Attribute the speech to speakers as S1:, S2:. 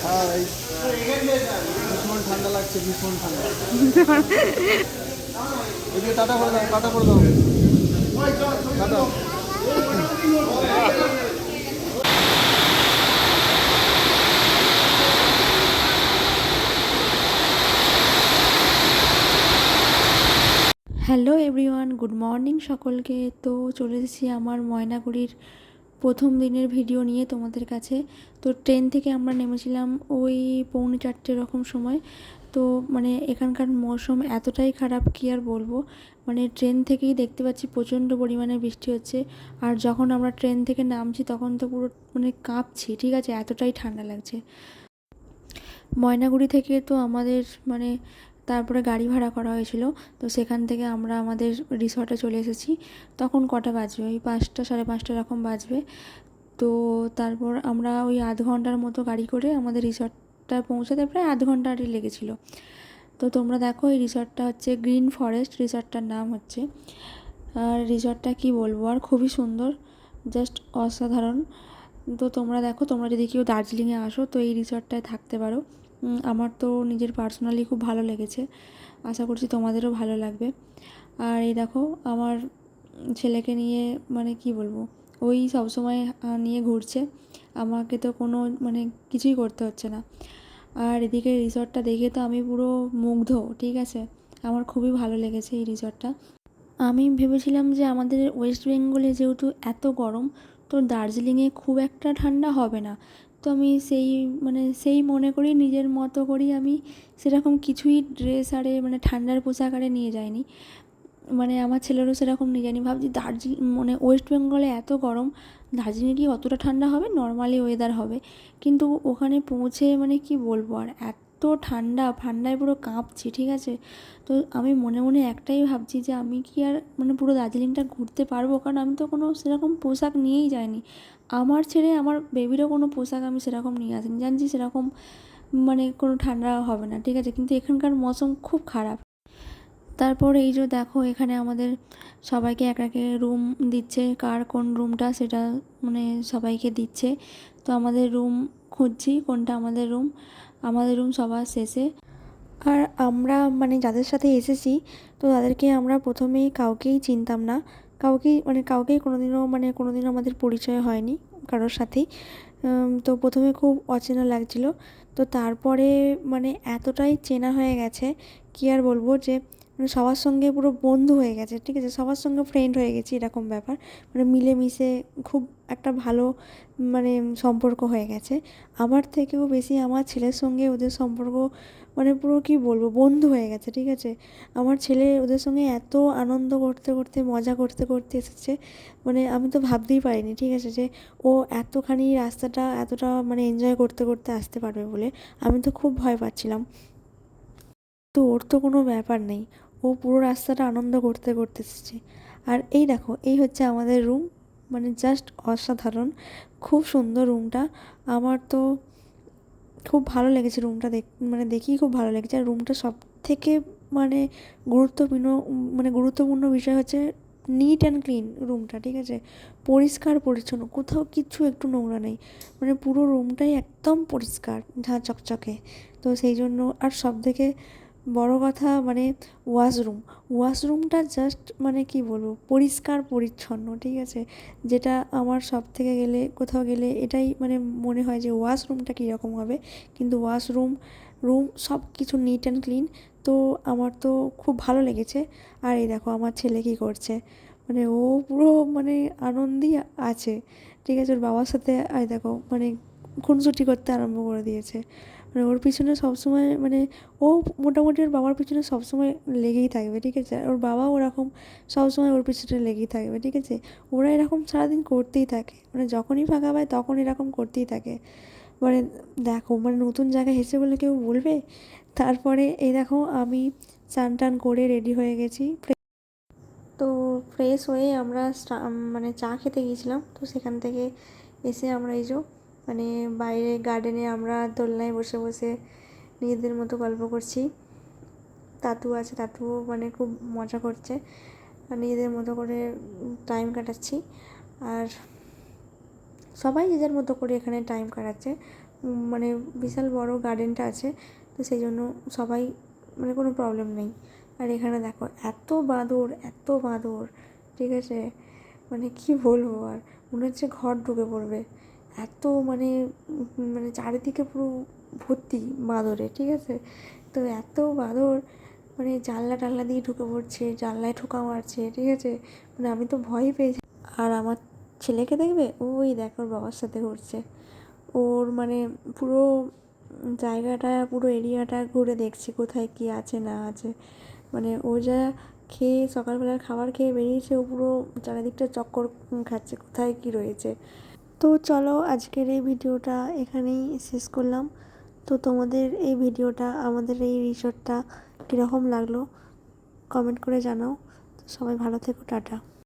S1: High, ভীষণ ঠান্ডা লাগছে, ভীষণ ঠান্ডা। এদিকে টাটা করে দাও, টাটা করে দাও, tata.
S2: Hello everyone, good morning সকলকে। তো চলে এসেছি আমার ময়নাগুড়ির প্রথম দিনের ভিডিও নিয়ে তোমাদের কাছে। তো ট্রেন থেকে আমরা নেমেছিলাম ওই 3:45 এরকম সময়। তো মানে এখানকার মৌসুম এতটাই খারাপ, কি আর বলবো। মানে ট্রেন থেকেই দেখতে পাচ্ছি প্রচণ্ড পরিমাণে বৃষ্টি হচ্ছে। আর যখন আমরা ট্রেন থেকে নামছি তখন তো পুরো মানে কাঁপছি, ঠিক আছে, এতটাই ঠান্ডা লাগছে। ময়নাগুড়ি থেকে তো আমাদের মানে তারপরে গাড়ি ভাড়া করা হয়েছিল। তো সেখান থেকে আমরা আমাদের রিসর্টে চলে এসেছি। তখন কটা বাজবে, ওই 5টা 5:30 এরকম বাজবে। তো তারপর আমরা ওই আধ ঘন্টার মতো গাড়ি করে আমাদের রিসর্টটা পৌঁছাতে প্রায় আধ ঘন্টারই লেগেছিলো। তো তোমরা দেখো, এই রিসর্টটা হচ্ছে গ্রিন ফরেস্ট, রিসর্টটার নাম হচ্ছে। আর রিসর্টটা কি বলবো, আর খুবই সুন্দর, জাস্ট অসাধারণ। তো তোমরা দেখো, তোমরা যদি কেউ দার্জিলিংয়ে আসো তো এই রিসর্টটায় থাকতে পারো। আমার তো নিজের পার্সোনালি খুব ভালো লেগেছে, আশা করছি তোমাদেরও ভালো লাগবে। আর এই দেখো আমার ছেলেকে নিয়ে মানে কি বলবো, ওই সবসময় নিয়ে ঘুরছে, আমাকে তো কোনো মানে কিছুই করতে হচ্ছে না। আর এদিকে রিসর্টটা দেখে তো আমি পুরো মুগ্ধ, ঠিক আছে, আমার খুবই ভালো লেগেছে এই রিসর্টটা। আমি ভেবেছিলাম যে আমাদের ওয়েস্ট বেঙ্গলে যেহেতু এত গরম, তো দার্জিলিংয়ে খুব একটা ঠান্ডা হবে না। তো আমি সেই মনে করি, নিজের মতো করি আমি সেরকম কিছুই ড্রেস আরে মানে ঠান্ডার পোশাক আরে নিয়ে যাইনি। মানে আমার ছেলেরও সেরকম নিয়ে যায়নি। ভাবছি দার্জিলিং মানে ওয়েস্ট বেঙ্গলে এত গরম, দার্জিলিংয়ে কি অতটা ঠান্ডা হবে, নর্মালি ওয়েদার হবে। কিন্তু ওখানে পৌঁছে মানে কি বলবো, আর এত ঠান্ডা, ঠান্ডায় পুরো কাঁপছি, ঠিক আছে। তো আমি মনে মনে একটাই ভাবছি যে আমি কি আর মানে পুরো দার্জিলিংটা ঘুরতে পারবো, কারণ আমি তো কোনো সেরকম পোশাক নিয়েই যাইনি। আমার ছেড়ে আমার বেবিরও কোনো পোশাক আমি সেরকম নিয়ে আসিনি, জানছি সেরকম মানে কোনো ঠান্ডা হবে না, ঠিক আছে, কিন্তু এখানকার মৌসুম খুব খারাপ। তারপর এই যে দেখো, এখানে আমাদের সবাইকে এক একে রুম দিচ্ছে, কার কোন রুমটা সেটা মানে সবাইকে দিচ্ছে। তো আমাদের রুম খুঁজছি কোনটা আমাদের রুম। আমাদের রুম সবার শেষে। আর আমরা মানে যাদের সাথে এসেছি, তো তাদেরকে আমরা প্রথমেই কাউকেই চিনতাম না, কাউকেই কোনোদিনও আমাদের পরিচয় হয়নি কারোর সাথেই। তো প্রথমে খুব অচেনা লাগছিল। তো তারপরে মানে এতটাই চেনা হয়ে গেছে, কী আর বলবো, যে মানে সবার সঙ্গে পুরো বন্ধু হয়ে গেছে, ঠিক আছে, সবার সঙ্গে ফ্রেন্ড হয়ে গেছি, এরকম ব্যাপার। মানে মিলেমিশে খুব একটা ভালো মানে সম্পর্ক হয়ে গেছে। আমার থেকেও বেশি আমার ছেলের সঙ্গে ওদের সম্পর্ক মানে পুরো কী বলবো, বন্ধু হয়ে গেছে, ঠিক আছে। আমার ছেলে ওদের সঙ্গে এত আনন্দ করতে করতে, মজা করতে করতে এসেছে, মানে আমি তো ভাবতেই পারিনি, ঠিক আছে, যে ও এতখানি রাস্তাটা এতটা মানে এনজয় করতে করতে আসতে পারবে বলে। আমি তো খুব ভয় পাচ্ছিলাম। তো ওর তো কোনো ব্যাপার নেই, ও পুরো রাস্তাটা আনন্দ করতে করতে এসেছে। আর এই দেখো, এই হচ্ছে আমাদের রুম, মানে জাস্ট অসাধারণ, খুব সুন্দর রুমটা। আমার তো খুব ভালো লেগেছে রুমটা, মানে দেখেই খুব ভালো লেগেছে। আর রুমটা সব থেকে মানে গুরুত্বপূর্ণ বিষয় হচ্ছে নিট অ্যান্ড ক্লিন রুমটা, ঠিক আছে, পরিষ্কার পরিচ্ছন্ন, কোথাও কিচ্ছু একটু নোংরা নেই, মানে পুরো রুমটাই একদম পরিষ্কার, ঝাঁ চকচকে। তো সেই জন্য, আর সব থেকে বড় কথা মানে ওয়াশরুমটা জাস্ট মানে কি বলবো, পরিষ্কার পরিচ্ছন্ন, ঠিক আছে, যেটা আমার সব থেকে কোথাও গেলে এটাই মানে মনে হয় যে ওয়াশরুমটা কীরকম হবে। কিন্তু রুম সব কিছু নিট অ্যান্ড ক্লিন। তো আমার তো খুব ভালো লেগেছে। আর এই দেখো আমার ছেলে কী করছে, মানে ও পুরো মানে আনন্দেই আছে, ঠিক আছে, ওর বাবার সাথে আর দেখো মানে খুনসুটি করতে আরম্ভ করে দিয়েছে। মানে ওর পিছনে সবসময় মানে ও মোটামুটি ওর বাবার পিছনে সবসময় লেগেই থাকবে, ঠিক আছে, আর ওর বাবাও ওরকম সবসময় ওর পিছনে লেগেই থাকবে, ঠিক আছে। ওরা এরকম সারাদিন করতেই থাকে, মানে যখনই ফাঁকা পায় তখন এরকম করতেই থাকে। মানে দেখো, মানে নতুন জায়গায় হেসে বলে কেউ বলবে। তারপরে এই দেখো আমি চান টান করে রেডি হয়ে গেছি। তো ফ্রেশ হয়ে আমরা মানে চা খেতে গিয়েছিলাম। তো সেখান থেকে এসে আমরা এই যে মানে বাইরে গার্ডেনে আমরা দোলনায় বসে বসে নিজেদের মতো গল্প করছি। তাতু আছে, তাতুও মানে খুব মজা করছে, আর নিজেদের মতো করে টাইম কাটাচ্ছি। আর সবাই যে যার মতো করে এখানে টাইম কাটাচ্ছে, মানে বিশাল বড় গার্ডেনটা আছে, তো সেই জন্য সবাই মানে কোনো প্রবলেম নেই। আর এখানে দেখো এত বাঁদর, এত বাঁদর, ঠিক আছে, মানে কি বলবো আর, মনে হচ্ছে ঘর ঢুকে পড়বে, এত মানে মানে চারিদিকে পুরো ভর্তি বাঁদরে, ঠিক আছে। তো এত বাঁদর মানে জানলা টানলা দিয়ে ঢুকে পড়ছে, জানলায় ঠোকা মারছে, ঠিক আছে, মানে আমি তো ভয়ই পেয়েছি। আর আমার ছেলেকে দেখবে, ওই দেখো ওর বাবার সাথে ঘুরছে, ওর মানে পুরো জায়গাটা, পুরো এরিয়াটা ঘুরে দেখছি কোথায় কী আছে না আছে। মানে ও যা খেয়ে সকালবেলার খাবার খেয়ে বেরিয়েছে, ও পুরো চারিদিকটা চক্কর খাচ্ছে কোথায় কী রয়েছে। তো চলো আজকের এই ভিডিওটা এখানেই শেষ করলাম। তো তোমাদের এই ভিডিওটা, আমাদের এই রিসর্টটা কীরকম লাগলো কমেন্ট করে জানাও। তো সবাই ভালো থেকো, টাটা।